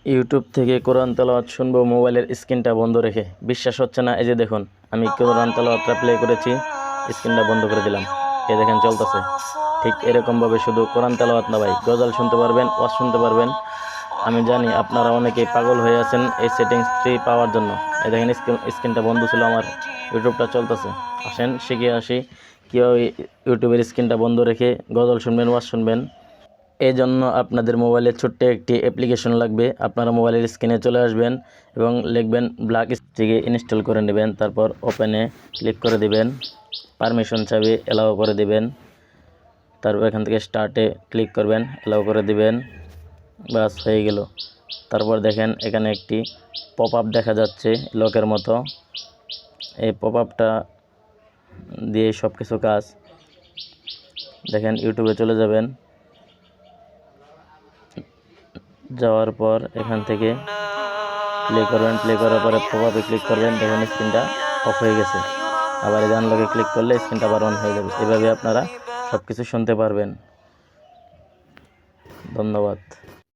YouTube থেকে কোরআন তেলাওয়াত শুনবো মোবাইলের স্ক্রিনটা বন্ধ রেখে। বিশ্বাস হচ্ছে না, এই যে দেখুন আমি কোরআন তেলাওয়াতটা প্লে করেছি, স্ক্রিনটা বন্ধ করে দিলাম, এই দেখেন চলতেছে। ঠিক এরকমভাবে শুধু কোরআন তেলাওয়াত না ভাই, গজল শুনতে পারবেন, ওয়াজ শুনতে পারবেন। আমি জানি আপনারা অনেকেই পাগল হয়ে আছেন এই সেটিংসটি পাওয়ার জন্য। এই দেখেন স্ক্রিনটা বন্ধ ছিল, আমার ইউটিউবটা চলতেছে। আসেন শিখে আসি কীভাবে ইউটিউবের স্ক্রিনটা বন্ধ রেখে গজল শুনবেন, ওয়াজ শুনবেন। এই জন্য আপনাদের মোবাইলে ছোট্ট একটি অ্যাপ্লিকেশন লাগবে। আপনারা মোবাইলের স্ক্রিনে চলে আসবেন এবং লিখবেন ব্ল্যাক স্টিকে ইনস্টল করে নেবেন। তারপর ওপেনে ক্লিক করে দিবেন, পারমিশন চাবি অ্যালাউ করে দিবেন। তারপর এখান থেকে স্টার্টে ক্লিক করবেন, অ্যালাউ করে দিবেন, বাস হয়ে গেল। তারপর দেখেন এখানে একটি পপ আপ দেখা যাচ্ছে লকের মতো। এই পপ আপটা দিয়ে সব কিছু কাজ। দেখেন ইউটিউবে চলে যাবেন, যাওয়ার পর এখান থেকে প্লে করবেন, প্লে করার পরে পপ আপে ক্লিক করবেন। দেখুন স্ক্রিনটা অফ হয়ে গেছে। আবার এই আনলকে ক্লিক করলে স্ক্রিনটা আবার অন হয়ে যাবে। এভাবে আপনারা সব কিছু শুনতে পারবেন। ধন্যবাদ।